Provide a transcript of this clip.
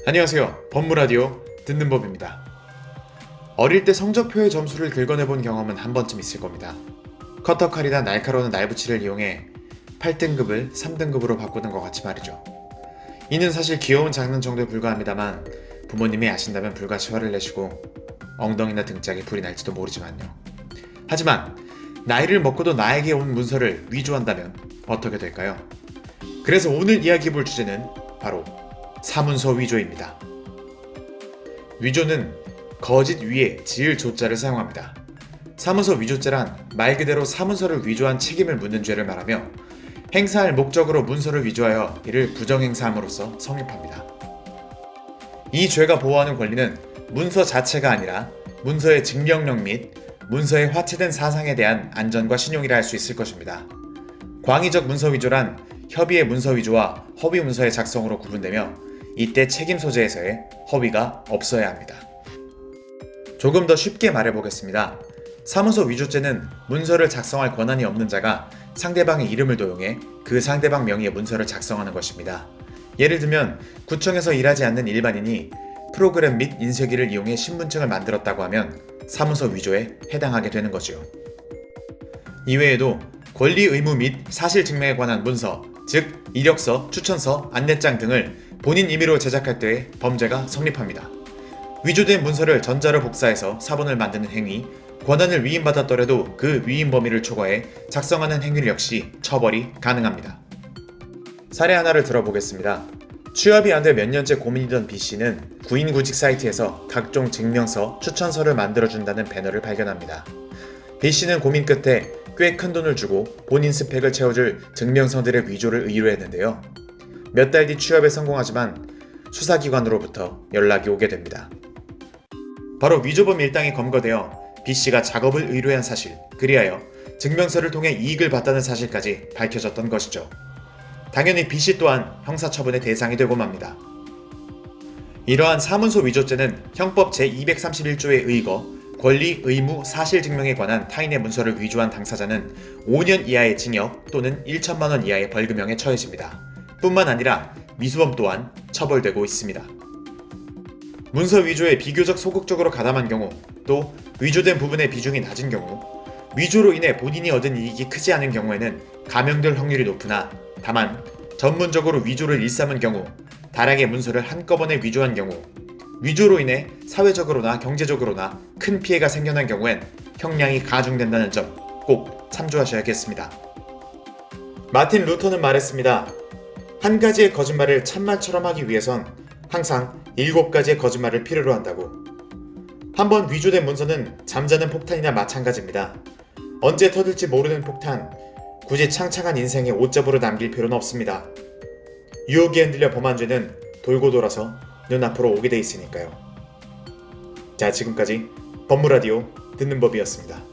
안녕하세요. 법무라디오 듣는 법입니다. 어릴 때 성적표의 점수를 긁어내본 경험은 한 번쯤 있을 겁니다. 커터칼이나 날카로운 날붙이를 이용해 8등급을 3등급으로 바꾸는 것 같이 말이죠. 이는 사실 귀여운 장난 정도에 불과합니다만 부모님이 아신다면 불같이 화를 내시고 엉덩이나 등짝에 불이 날지도 모르지만요. 하지만 나이를 먹고도 나에게 온 문서를 위조한다면 어떻게 될까요? 그래서 오늘 이야기해볼 주제는 바로 사문서 위조입니다. 위조는 거짓 위에 지을 조자를 사용합니다. 사문서 위조죄란 말 그대로 사문서를 위조한 책임을 묻는 죄를 말하며 행사할 목적으로 문서를 위조하여 이를 부정행사함으로써 성립합니다. 이 죄가 보호하는 권리는 문서 자체가 아니라 문서의 증명력 및 문서의 화체된 사상에 대한 안전과 신용이라 할 수 있을 것입니다. 광의적 문서 위조란 협의의 문서 위조와 허위 문서의 작성으로 구분되며 이때 책임 소재에서의 허위가 없어야 합니다. 조금 더 쉽게 말해보겠습니다. 사문서 위조죄는 문서를 작성할 권한이 없는 자가 상대방의 이름을 도용해 그 상대방 명의의 문서를 작성하는 것입니다. 예를 들면 구청에서 일하지 않는 일반인이 프로그램 및 인쇄기를 이용해 신분증을 만들었다고 하면 사문서 위조에 해당하게 되는 거죠. 이외에도 권리 의무 및 사실 증명에 관한 문서, 즉 이력서, 추천서, 안내장 등을 본인 임의로 제작할 때의 범죄가 성립합니다. 위조된 문서를 전자로 복사해서 사본을 만드는 행위, 권한을 위임받았더라도 그 위임 범위를 초과해 작성하는 행위 역시 처벌이 가능합니다. 사례 하나를 들어보겠습니다. 취업이 안 돼 몇 년째 고민이던 B씨는 구인구직 사이트에서 각종 증명서, 추천서를 만들어준다는 배너를 발견합니다. B씨는 고민 끝에 꽤 큰 돈을 주고 본인 스펙을 채워줄 증명서들의 위조를 의뢰했는데요. 몇 달 뒤 취업에 성공하지만 수사기관으로부터 연락이 오게 됩니다. 바로 위조범 일당이 검거되어 B씨가 작업을 의뢰한 사실, 그리하여 증명서를 통해 이익을 봤다는 사실까지 밝혀졌던 것이죠. 당연히 B씨 또한 형사처분의 대상이 되고 맙니다. 이러한 사문서 위조죄는 형법 제231조에 의거 권리, 의무, 사실 증명에 관한 타인의 문서를 위조한 당사자는 5년 이하의 징역 또는 1천만 원 이하의 벌금형에 처해집니다. 뿐만 아니라 미수범 또한 처벌되고 있습니다. 문서 위조에 비교적 소극적으로 가담한 경우, 또 위조된 부분의 비중이 낮은 경우, 위조로 인해 본인이 얻은 이익이 크지 않은 경우에는 감형될 확률이 높으나 다만 전문적으로 위조를 일삼은 경우, 다량의 문서를 한꺼번에 위조한 경우, 위조로 인해 사회적으로나 경제적으로나 큰 피해가 생겨난 경우엔 형량이 가중된다는 점 꼭 참조하셔야겠습니다. 마틴 루터는 말했습니다. 한 가지의 거짓말을 참말처럼 하기 위해선 항상 7가지의 거짓말을 필요로 한다고. 한번 위조된 문서는 잠자는 폭탄이나 마찬가지입니다. 언제 터질지 모르는 폭탄, 굳이 창창한 인생에 옷잡으로 남길 필요는 없습니다. 유혹에 흔들려 범한 죄는 돌고 돌아서 눈앞으로 오게 돼 있으니까요. 자, 지금까지 법무라디오 듣는 법이었습니다.